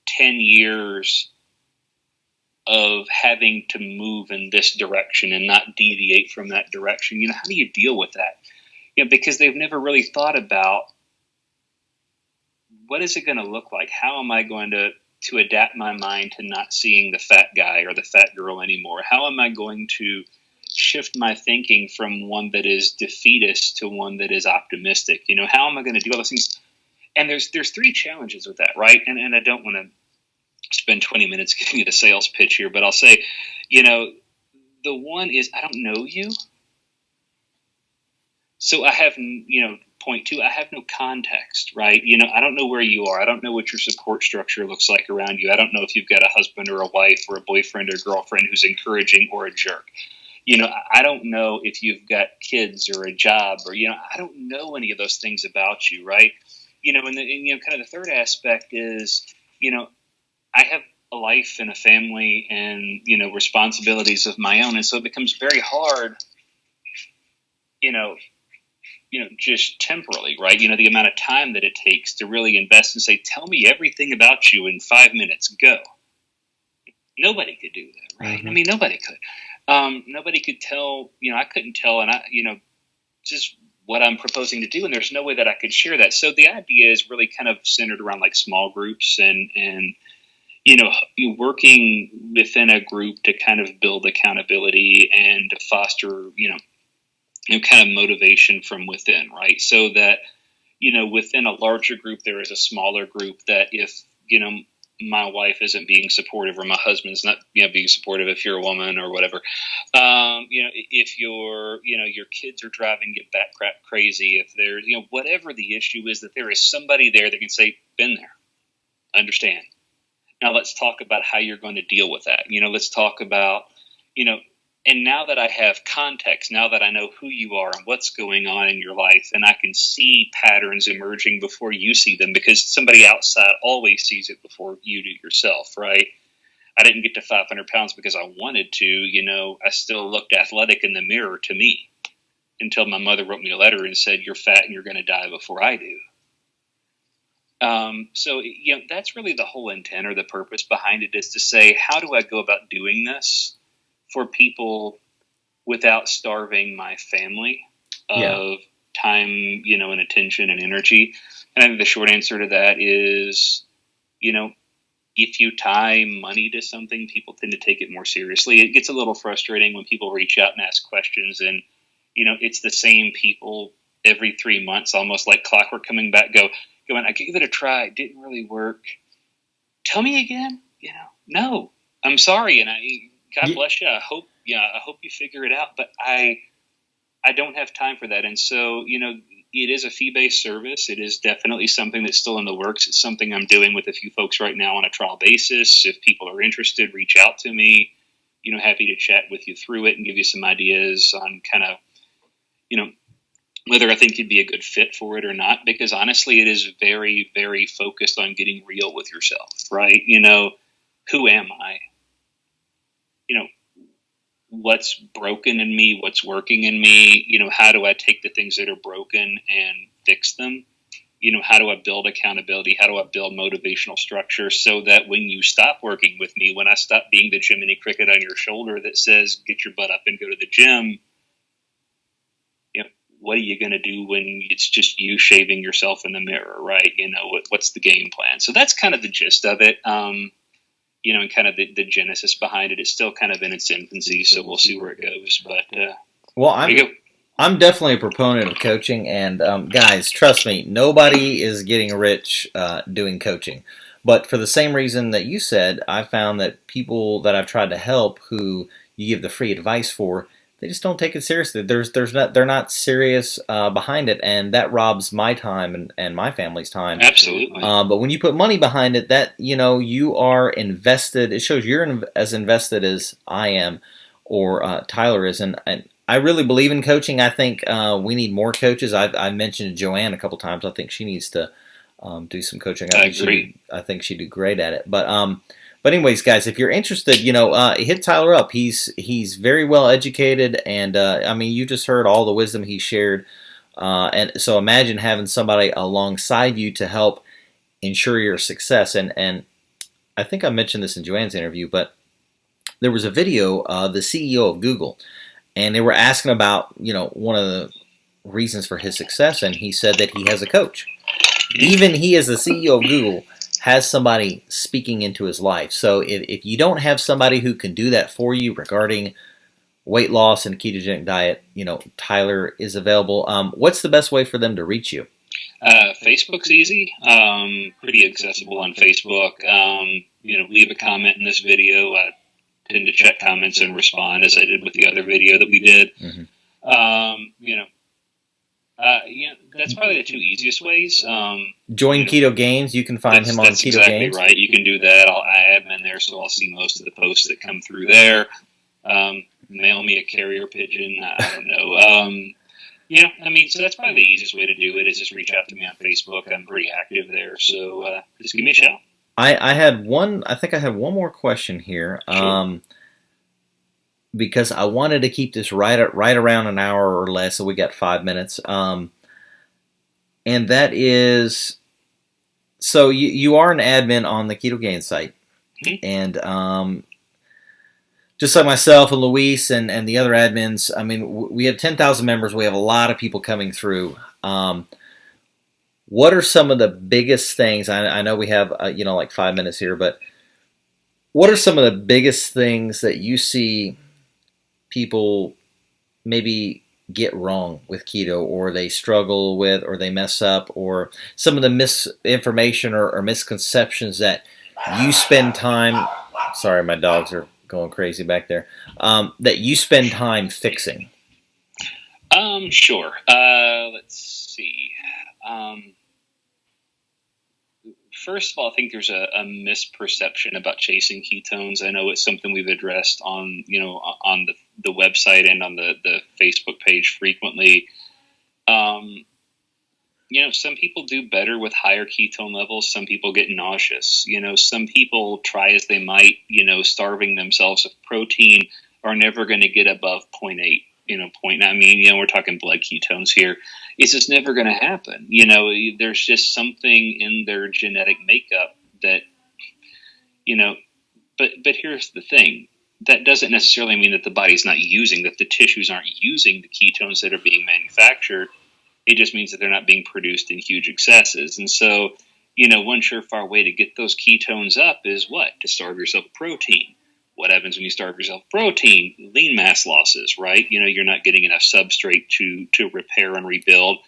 10 years of having to move in this direction and not deviate from that direction? How do you deal with that? Because they've never really thought about, what is it going to look like? How am I going to adapt my mind to not seeing the fat guy or the fat girl anymore? How am I going to shift my thinking from one that is defeatist to one that is optimistic? How am I going to do all those things? And there's three challenges with that, right? And I don't want to spend 20 minutes giving you the sales pitch here, but I'll say, the one is, I don't know you. So I have, point two, I have no context, right? I don't know where you are. I don't know what your support structure looks like around you. I don't know if you've got a husband or a wife or a boyfriend or girlfriend who's encouraging or a jerk. I don't know if you've got kids or a job or, I don't know any of those things about you, right? Kind of the third aspect is, I have a life and a family and, responsibilities of my own. And so it becomes very hard, just temporally, right? The amount of time that it takes to really invest and say, tell me everything about you in 5 minutes, go. Nobody could do that, right? Mm-hmm. I mean, nobody could. Nobody could tell, I couldn't tell, and just what I'm proposing to do, and there's no way that I could share that. So the idea is really kind of centered around like small groups and you working within a group to kind of build accountability and to foster, kind of motivation from within, right? So that, within a larger group, there is a smaller group that if, my wife isn't being supportive or my husband's not, being supportive if you're a woman or whatever, if your kids are driving you bat crap crazy, if there's, whatever the issue is, that there is somebody there that can say, been there, understand. Now let's talk about how you're going to deal with that. Let's talk about, and now that I have context, now that I know who you are and what's going on in your life, and I can see patterns emerging before you see them, because somebody outside always sees it before you do yourself, right? I didn't get to 500 pounds because I wanted to, I still looked athletic in the mirror to me until my mother wrote me a letter and said, you're fat and you're going to die before I do. So, that's really the whole intent or the purpose behind it, is to say, how do I go about doing this for people without starving my family of time, and attention and energy? And I think the short answer to that is, if you tie money to something, people tend to take it more seriously. It gets a little frustrating when people reach out and ask questions, and, it's the same people every 3 months, almost like clockwork, coming back, going, I gave it a try. It didn't really work. Tell me again. No, I'm sorry. And God bless you. I hope you figure it out, but I don't have time for that. And so, it is a fee-based service. It is definitely something that's still in the works. It's something I'm doing with a few folks right now on a trial basis. If people are interested, reach out to me. Happy to chat with you through it and give you some ideas on kind of, whether I think you'd be a good fit for it or not, because honestly, it is very, very focused on getting real with yourself, right? Who am I? What's broken in me? What's working in me? How do I take the things that are broken and fix them? How do I build accountability? How do I build motivational structure so that when you stop working with me, when I stop being the Jiminy Cricket on your shoulder that says, get your butt up and go to the gym, what are you going to do when it's just you shaving yourself in the mirror, right? What's the game plan? So that's kind of the gist of it. And kind of the genesis behind it. It's still kind of in its infancy, so we'll see where it goes. But well, I'm definitely a proponent of coaching, and guys, trust me, nobody is getting rich doing coaching. But for the same reason that you said, I found that people that I've tried to help, who you give the free advice for, they just don't take it seriously. They're not serious behind it, and that robs my time and my family's time. Absolutely. But when you put money behind it, that you are invested. It shows you're as invested as I am, or Tyler is, and I really believe in coaching. I think we need more coaches. I mentioned Joanne a couple times. I think she needs to do some coaching. I agree. I think she'd do great at it. But anyways, guys, if you're interested, hit Tyler up. He's very well educated, and I mean, you just heard all the wisdom he shared. And so imagine having somebody alongside you to help ensure your success. And I think I mentioned this in Joanne's interview, but there was a video, the CEO of Google, and they were asking about, one of the reasons for his success, and he said that he has a coach. Even he, as the CEO of Google, has somebody speaking into his life. So if you don't have somebody who can do that for you regarding weight loss and ketogenic diet, Tyler is available. What's the best way for them to reach you? Facebook's easy, pretty accessible on Facebook. Leave a comment in this video. I tend to check comments and respond, as I did with the other video that we did. Mm-hmm. That's probably the two easiest ways. Join Ketogains. You can find him on Ketogains. That's exactly right. You can do that. I have him in there, so I'll see most of the posts that come through there. Mail me a carrier pigeon. I don't know. So that's probably the easiest way to do it, is just reach out to me on Facebook. I'm pretty active there, so just give me a shout. I think I had one more question here. Sure. Because I wanted to keep this right around an hour or less, so we got 5 minutes. And that is, so you are an admin on the Ketogains site, mm-hmm. and just like myself and Luis and the other admins, I mean, we have 10,000 members. We have a lot of people coming through. What are some of the biggest things? I know we have like 5 minutes here, but what are some of the biggest things that you see people maybe get wrong with keto, or they struggle with, or they mess up, or some of the misinformation or misconceptions that you spend time, sorry, my dogs are going crazy back there, that you spend time fixing? Sure. Let's see. First of all, I think there's a misperception about chasing ketones. I know it's something we've addressed on the website and on the Facebook page frequently. Some people do better with higher ketone levels. Some people get nauseous. Some people, try as they might, starving themselves of protein, are never going to get above 0.8. 0.9. We're talking blood ketones here. It's just never going to happen. There's just something in their genetic makeup that, but here's the thing. That doesn't necessarily mean that the body's not using, that the tissues aren't using the ketones that are being manufactured. It just means that they're not being produced in huge excesses. And so, one surefire way to get those ketones up is what? To starve yourself of protein. What happens when you starve yourself of protein? Lean mass losses, right? You're not getting enough substrate to repair and rebuild.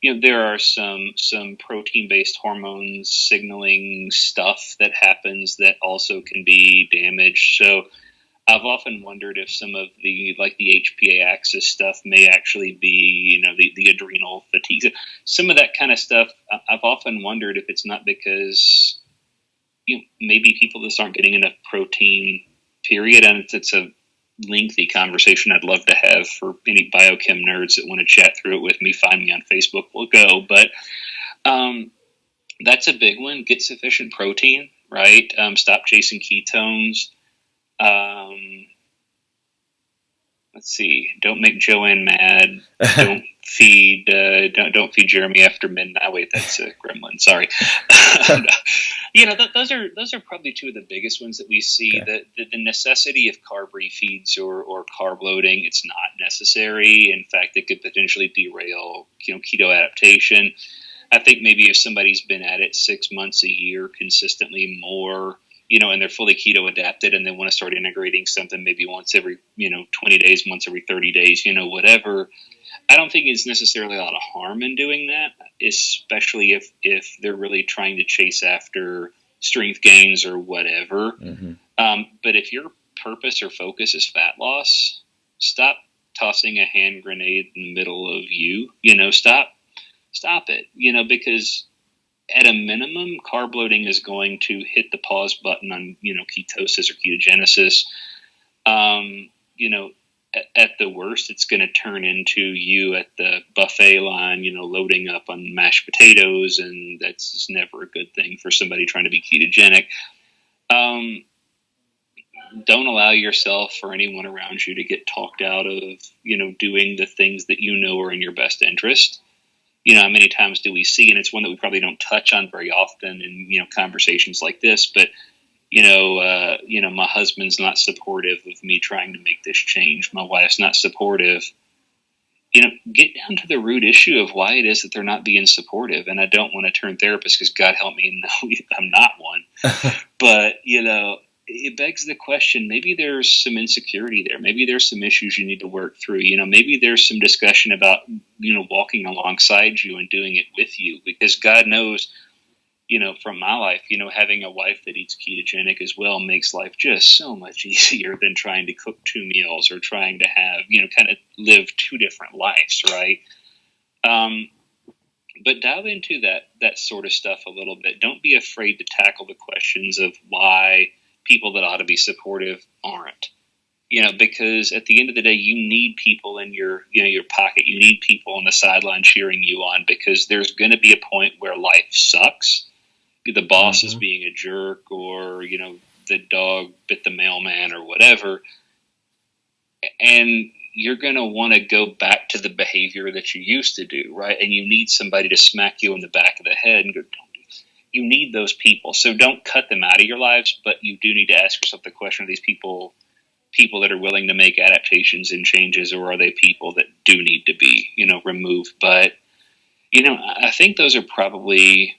There are some protein-based hormones signaling stuff that happens that also can be damaged. So I've often wondered if some of the HPA axis stuff may actually be, the adrenal fatigue. Some of that kind of stuff, I've often wondered if it's not because, maybe people just aren't getting enough protein, period. And it's a lengthy conversation I'd love to have. For any biochem nerds that want to chat through it with me, find me on Facebook, we'll go. But that's a big one. Get sufficient protein, right? Stop chasing ketones. Let's see. Don't make Joanne mad. Don't don't feed Jeremy after midnight. Oh, wait, that's a gremlin. Sorry. Those are probably two of the biggest ones that we see. Okay. The necessity of carb refeeds or carb loading, it's not necessary. In fact, it could potentially derail keto adaptation. I think maybe if somebody's been at it 6 months, a year, consistently more, and they're fully keto adapted, and they want to start integrating something maybe once every 20 days, once every 30 days, whatever. I don't think it's necessarily a lot of harm in doing that, especially if they're really trying to chase after strength gains or whatever. Mm-hmm. But if your purpose or focus is fat loss, stop tossing a hand grenade in the middle of you. Stop it. Because at a minimum, carb loading is going to hit the pause button on ketosis or ketogenesis. At the worst, it's going to turn into you at the buffet line, loading up on mashed potatoes, and that's just never a good thing for somebody trying to be ketogenic. Don't allow yourself or anyone around you to get talked out of, doing the things that are in your best interest. How many times do we see, and it's one that we probably don't touch on very often in, conversations like this, but my husband's not supportive of me trying to make this change. My wife's not supportive. Get down to the root issue of why it is that they're not being supportive. And I don't want to turn therapist because God help me, no, I'm not one. But, it begs the question, maybe there's some insecurity there. Maybe there's some issues you need to work through. Maybe there's some discussion about, walking alongside you and doing it with you, because God knows, from my life, having a wife that eats ketogenic as well makes life just so much easier than trying to cook 2 meals or trying to have, kind of live 2 different lives, right? But dive into that sort of stuff a little bit. Don't be afraid to tackle the questions of why people that ought to be supportive aren't. Because at the end of the day, you need people in your pocket. You need people on the sideline cheering you on, because there's going to be a point where life sucks. The boss is being a jerk, or, the dog bit the mailman or whatever. And you're going to want to go back to the behavior that you used to do, right? And you need somebody to smack you in the back of the head and go, don't do this. You need those people. So don't cut them out of your lives, but you do need to ask yourself the question, are these people that are willing to make adaptations and changes, or are they people that do need to be, removed? But, I think those are probably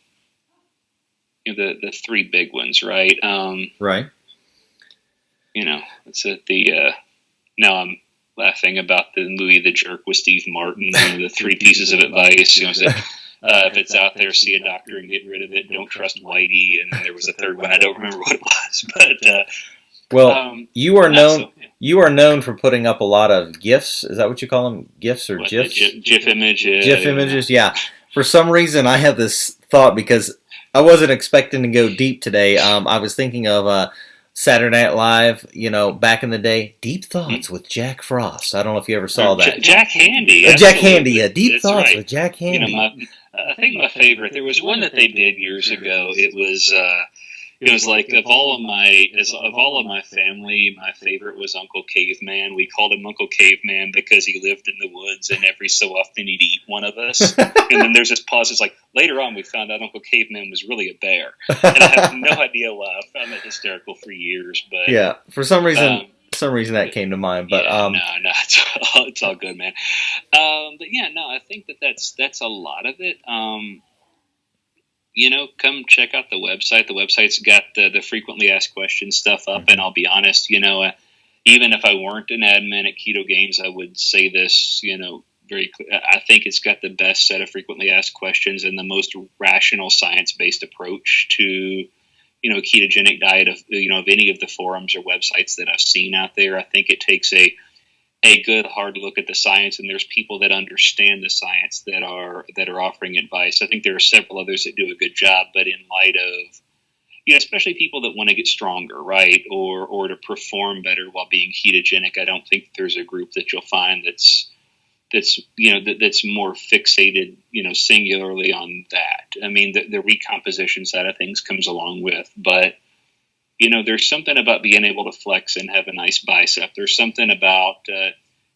the 3 big ones, right? Right. It's at now I'm laughing about the Louis the Jerk with Steve Martin, the 3 pieces of advice, if it's out there, see a doctor and get rid of it. Don't trust Whitey. And then there was a third one. I don't remember what it was, but, you are known. You are known for putting up a lot of GIFs. Is that what you call them? GIFs or GIFs? GIF images. GIF images, yeah. For some reason, I have this thought, because I wasn't expecting to go deep today. I was thinking of Saturday Night Live, back in the day. Deep Thoughts with Jack Frost. I don't know if you ever saw that. Jack Handy. Jack Handy, yeah. Deep Thoughts with Jack Handy. I think my favorite, there was one that they did years ago. It was like, of all of my family, my favorite was Uncle Caveman. We called him Uncle Caveman because he lived in the woods, and every so often he'd eat one of us. And then there's this pause. It's like, later on we found out Uncle Caveman was really a bear. And I have no idea why. I found that hysterical for years. But yeah, for some reason that came to mind. But no, it's all good, man. But yeah, no, I think that's a lot of it. Come check out the website. The website's got the frequently asked questions stuff up. And I'll be honest, even if I weren't an admin at Ketogains, I would say this, very clear. I think it's got the best set of frequently asked questions and the most rational science-based approach to, a ketogenic diet of any of the forums or websites that I've seen out there. I think it takes a good hard look at the science, and there's people that understand the science that are offering advice. I think there are several others that do a good job, but in light of, especially people that want to get stronger, right, or to perform better while being ketogenic, I don't think there's a group that you'll find that's more fixated, singularly on that. I mean, the recomposition side of things comes along with, but there's something about being able to flex and have a nice bicep. There's something about,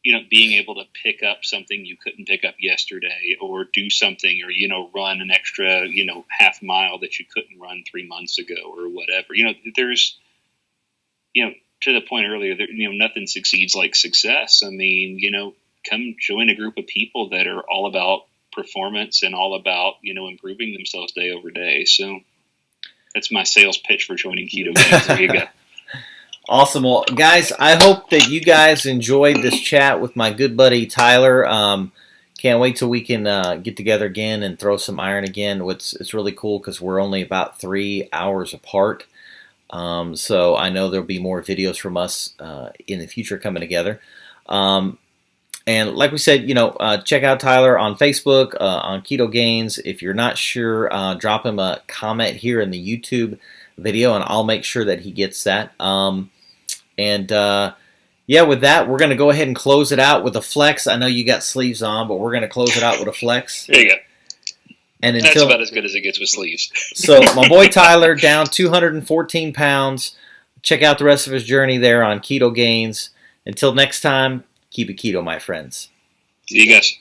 being able to pick up something you couldn't pick up yesterday, or do something, or, run an extra, half mile that you couldn't run 3 months ago, or whatever. There's, to the point earlier, nothing succeeds like success. I mean, come join a group of people that are all about performance and all about, improving themselves day over day. So that's my sales pitch for joining Ketogains. There you go. Awesome. Well, guys, I hope that you guys enjoyed this chat with my good buddy Tyler. Can't wait till we can get together again and throw some iron again. It's really cool because we're only about 3 hours apart. So I know there'll be more videos from us in the future coming together. And like we said, check out Tyler on Facebook, on Ketogains. If you're not sure, drop him a comment here in the YouTube video, and I'll make sure that he gets that. Yeah, with that, we're going to go ahead and close it out with a flex. I know you got sleeves on, but we're going to close it out with a flex. There you go. And that's about as good as it gets with sleeves. So my boy Tyler, down 214 pounds. Check out the rest of his journey there on Ketogains. Until next time, keep it keto, my friends. See you guys.